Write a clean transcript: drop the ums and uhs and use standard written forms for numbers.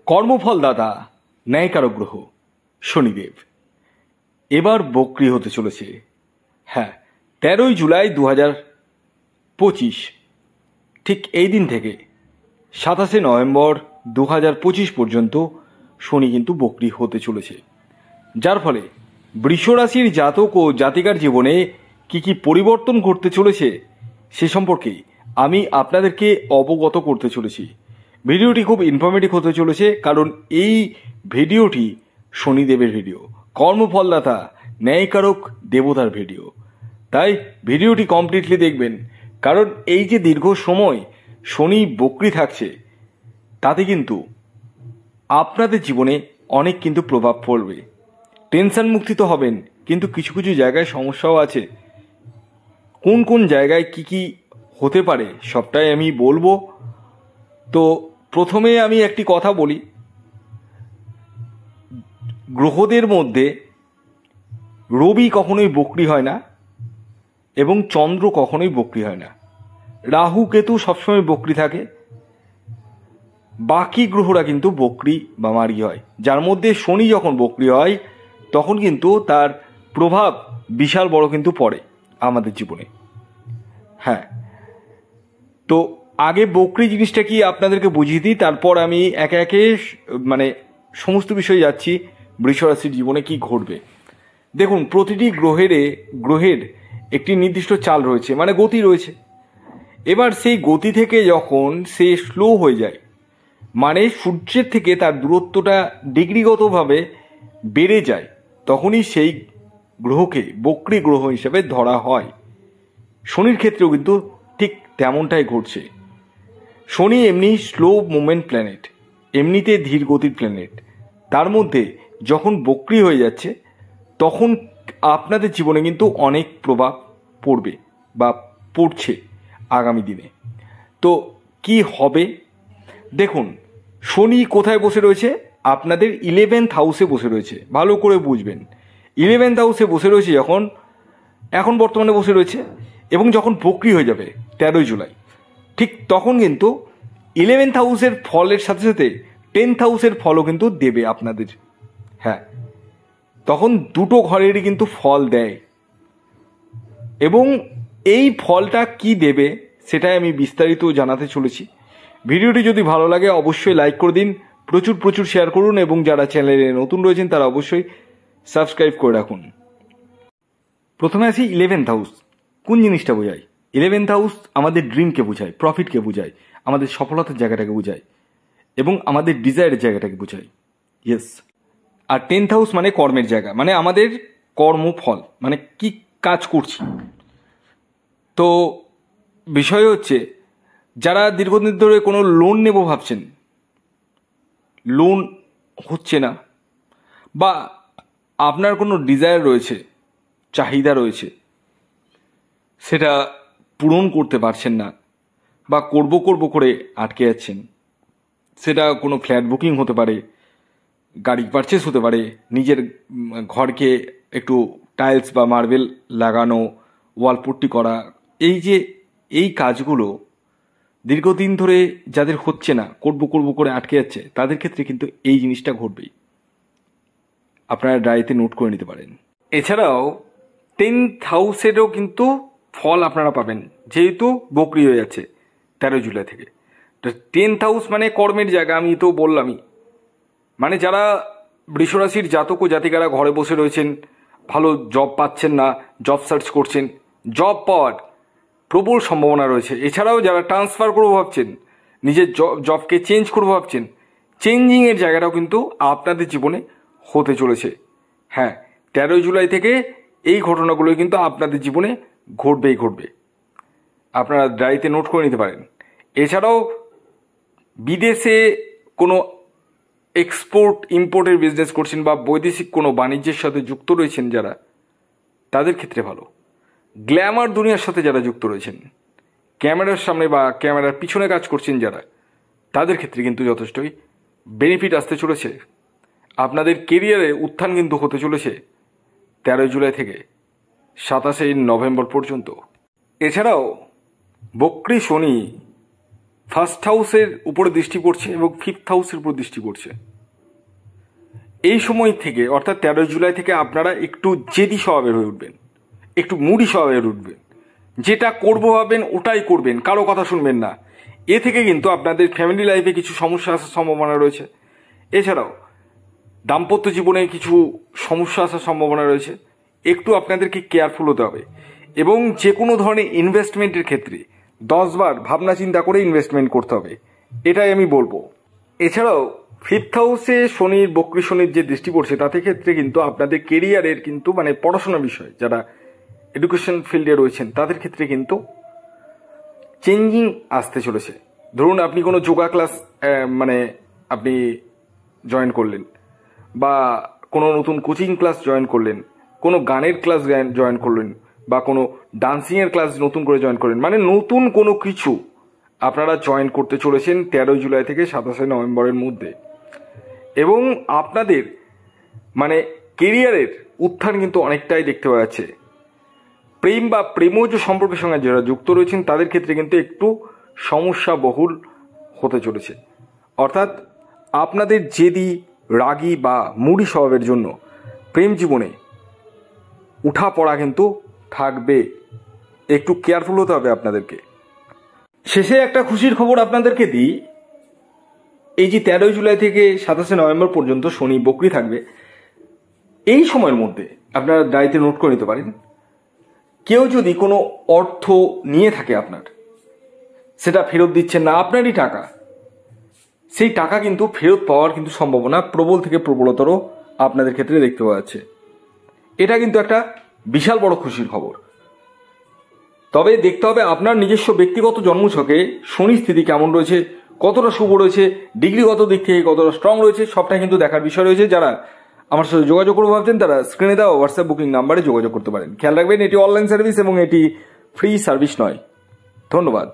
কর্মফলদাতা ন্যায়কারক গ্রহ শনিদেব এবার বক্রী হতে চলেছে। হ্যাঁ, 13ই জুলাই 2025 ঠিক এই দিন থেকে 27শে নভেম্বর 2025 পর্যন্ত শনি কিন্তু বক্রী হতে চলেছে, যার ফলে বৃষ রাশির জাতক ও জাতিকার জীবনে কি কি পরিবর্তন ঘটতে চলেছে সে সম্পর্কে আমি আপনাদেরকে অবগত করতে চলেছি। ভিডিওটি খুব ইনফরমেটিভ হতে চলেছে, কারণ এই ভিডিওটি শনিদেবের ভিডিও, কর্মফলদাতা ন্যায়কারক দেবতার ভিডিও। তাই ভিডিওটি কমপ্লিটলি দেখবেন, কারণ এই যে দীর্ঘ সময় শনি বক্রী থাকছে তাতে কিন্তু আপনাদের জীবনে অনেক কিন্তু প্রভাব পড়বে। টেনশন মুক্তি তো হবেন, কিন্তু কিছু কিছু জায়গায় সমস্যাও আছে। কোন কোন জায়গায় কি কি হতে পারে সবটাই আমি বলবো। তো প্রথমে আমি একটি কথা বলি, গ্রহদের মধ্যে রবি কখনোই বক্রী হয় না এবং চন্দ্র কখনোই বক্রী হয় না। রাহু কেতু সবসময় বক্রী থাকে, বাকি গ্রহরা কিন্তু বক্রী বা মারি হয়। যার মধ্যে শনি যখন বক্রী হয় তখন কিন্তু তার প্রভাব বিশাল বড় কিন্তু পড়ে আমাদের জীবনে। হ্যাঁ, তো আগে বক্রী জিনিসটা কি আপনাদেরকে বুঝিয়ে দিই, তারপর আমি একে একে সমস্ত বিষয়ে যাচ্ছি বৃষ রাশির জীবনে কি ঘটবে। দেখুন, প্রতিটি গ্রহের একটি নির্দিষ্ট চাল রয়েছে, মানে গতি রয়েছে। এবার সেই গতি থেকে যখন সে স্লো হয়ে যায়, মানে সূর্যের থেকে তার দূরত্বটা ডিগ্রিগতভাবে বেড়ে যায়, তখনই সেই গ্রহকে বক্রী গ্রহ হিসেবে ধরা হয়। শনির ক্ষেত্রেও কিন্তু ঠিক তেমনটাই ঘটছে। শনি এমনি স্লো মুভমেন্ট প্ল্যানেট, এমনিতে ধীর গতির প্ল্যানেট, তার মধ্যে যখন বক্রী হয়ে যাচ্ছে তখন আপনাদের জীবনে কিন্তু অনেক প্রভাব পড়বে বা পড়ছে আগামী দিনে। তো কি হবে দেখুন, শনি কোথায় বসে রয়েছে? আপনাদের 11th হাউসে বসে রয়েছে। ভালো করে বুঝবেন, 11th হাউসে বসে রয়েছে এখন বর্তমানে বসে রয়েছে, এবং যখন বক্রী হয়ে যাবে 13ই জুলাই, ঠিক তখন কিন্তু 11th হাউসের ফলের সাথে সাথে 10th হাউসের ফলও কিন্তু দেবে আপনাদের। হ্যাঁ, তখন দুটো ঘরেরই কিন্তু ফল দেয়, এবং এই ফলটা কি দেবে সেটাই আমি বিস্তারিত জানাতে চলেছি। ভিডিওটি যদি ভালো লাগে অবশ্যই লাইক করে দিন, প্রচুর প্রচুর শেয়ার করুন, এবং যারা চ্যানেলে নতুন রয়েছেন তারা অবশ্যই সাবস্ক্রাইব করে রাখুন। প্রথমে আসি 11th হাউস। কোন জিনিসটা বোঝায়? 11th হাউস আমাদের ড্রিমকে বোঝায়, প্রফিটকে বোঝায়, আমাদের সফলতার জায়গাটাকে বোঝায়, এবং আমাদের ডিজায়ারের জায়গাটাকে বোঝায়। ইয়েস। আর 10th হাউস মানে কর্মের জায়গা, মানে আমাদের কর্মফল, মানে কি কাজ করছি। তো বিষয় হচ্ছে, যারা দীর্ঘদিন ধরে কোনো লোন নেব ভাবছেন, লোন হচ্ছে না, বা আপনার কোনো ডিজায়ার রয়েছে, চাহিদা রয়েছে, সেটা পূরণ করতে পারছেন না, বা করব করে আটকে যাচ্ছেন, সেটা কোনো ফ্ল্যাট বুকিং হতে পারে, গাড়ি পারচেস হতে পারে, নিজের ঘরকে একটু টাইলস বা মার্বেল লাগানো, ওয়াল পুট্টি করা, এই কাজগুলো দীর্ঘদিন ধরে যাদের হচ্ছে না, করব করে আটকে যাচ্ছে, তাদের ক্ষেত্রে কিন্তু এই জিনিসটা ঘটবেই। আপনারা ডায়েরিতে নোট করে নিতে পারেন। এছাড়াও 10th হাউসেরও কিন্তু ফল আপনারা পাবেন, যেহেতু বক্রী হয়ে যাচ্ছে 13 জুলাই থেকে। তো 10th হাউস মানে কর্মের জায়গা, আমি তো বললামই। মানে যারা বৃষরাশির জাতক ও জাতিকারা ঘরে বসে রয়েছেন, ভালো জব পাচ্ছেন না, জব সার্চ করছেন, জব পাওয়ার প্রবল সম্ভাবনা রয়েছে। এছাড়াও যারা ট্রান্সফার করবো ভাবছেন, নিজের জবকে চেঞ্জ করবো ভাবছেন, চেঞ্জিংয়ের জায়গাটাও কিন্তু আপনাদের জীবনে হতে চলেছে। হ্যাঁ, 13 জুলাই থেকে এই ঘটনাগুলো কিন্তু আপনাদের জীবনে ঘটবে। আপনারা ডায়েরিতে নোট করে নিতে পারেন। এছাড়াও বিদেশে কোনো এক্সপোর্ট ইম্পোর্টের বিজনেস করছেন, বা বৈদেশিক কোনো বাণিজ্যের সাথে যুক্ত রয়েছেন যারা, তাদের ক্ষেত্রে ভালো। গ্ল্যামার দুনিয়ার সাথে যারা যুক্ত রয়েছেন, ক্যামেরার সামনে বা ক্যামেরার পিছনে কাজ করছেন যারা, তাদের ক্ষেত্রে কিন্তু যথেষ্টই বেনিফিট আসতে চলেছে। আপনাদের কেরিয়ারে উত্থান কিন্তু হতে চলেছে 13 জুলাই থেকে 27শে নভেম্বর পর্যন্ত। এছাড়াও বক্রী শনি ফার্স্ট হাউসের উপরে দৃষ্টি পড়ছে এবং ফিফথ হাউসের উপর দৃষ্টি পড়ছে। এই সময় থেকে অর্থাৎ 13 জুলাই থেকে আপনারা একটু জেদি স্বভাবের হয়ে উঠবেন, একটু মুডি স্বভাবের উঠবেন, যেটা করবো ভাববেন ওটাই করবেন, কারো কথা শুনবেন না। এ থেকে কিন্তু আপনাদের ফ্যামিলি লাইফে কিছু সমস্যা আসার সম্ভাবনা রয়েছে। এছাড়াও দাম্পত্য জীবনে কিছু সমস্যা আসার সম্ভাবনা রয়েছে। একটু আপনাদেরকে কেয়ারফুল হতে হবে এবং যে কোনো ধরনের ইনভেস্টমেন্টের ক্ষেত্রে 10 বার ভাবনা চিন্তা করে ইনভেস্টমেন্ট করতে হবে, এটাই আমি বলবো। এছাড়াও ফিফথ হাউসে শনির, বক্রী শনির যে দৃষ্টি পড়ছে তাতে ক্ষেত্রে কিন্তু আপনাদের কেরিয়ারের কিন্তু মানে পড়াশোনা বিষয় যারা এডুকেশন ফিল্ডে রয়েছেন তাদের ক্ষেত্রে কিন্তু চেঞ্জিং আসতে চলেছে। ধরুন আপনি কোনো যোগা ক্লাস মানে আপনি জয়েন করলেন, বা কোনো নতুন কোচিং ক্লাস জয়েন করলেন, কোনো গানের ক্লাস জয়েন করলেন, বা কোনো ডান্সিংয়ের ক্লাস নতুন করে জয়েন করলেন, মানে নতুন কোনো কিছু আপনারা জয়েন করতে চলেছেন 13 জুলাই থেকে 27 নভেম্বরের মধ্যে। এবং আপনাদের মানে কেরিয়ারের উত্থান কিন্তু অনেকটাই দেখতে পাওয়া যাচ্ছে। প্রেম বা প্রেমজ সম্পর্কের সঙ্গে যারা যুক্ত রয়েছেন তাদের ক্ষেত্রে কিন্তু একটু সমস্যা বহুল হতে চলেছে। অর্থাৎ আপনাদের জেদি, রাগী বা মুডি স্বভাবের জন্য প্রেম জীবনে উঠা পড়া কিন্তু থাকবে, একটু কেয়ারফুল হতে হবে আপনাদেরকে। শেষে একটা খুশির খবর আপনাদেরকে দিই, এই যে 13 জুলাই থেকে 27 নভেম্বর পর্যন্ত শনি বক্রী থাকবে, এই সময়ের মধ্যে আপনারা ডায়েরিতে নোট করে নিতে পারেন, কেউ যদি কোনো অর্থ নিয়ে থাকে আপনার, সেটা ফেরত দিচ্ছেন না, আপনারই টাকা, সেই টাকা কিন্তু ফেরত পাওয়ার কিন্তু সম্ভাবনা প্রবল থেকে প্রবলতর আপনাদের ক্ষেত্রে দেখতে পাওয়া যাচ্ছে। এটা কিন্তু একটা বিশাল বড় খুশির খবর। তবে দেখতে হবে আপনার নিজস্ব ব্যক্তিগত জন্মছকে শনি স্থিতি কেমন রয়েছে, কতটা শুভ রয়েছে, ডিগ্রিগত দিক থেকে কতটা স্ট্রং রয়েছে, সবটাই কিন্তু দেখার বিষয় রয়েছে। যারা আমার সাথে যোগাযোগ করবো ভাবছেন তারা স্ক্রিনে দেওয়া হোয়াটসঅ্যাপ বুকিং নাম্বারে যোগাযোগ করতে পারেন। খেয়াল রাখবেন এটি অনলাইন সার্ভিস এবং এটি ফ্রি সার্ভিস নয়। ধন্যবাদ।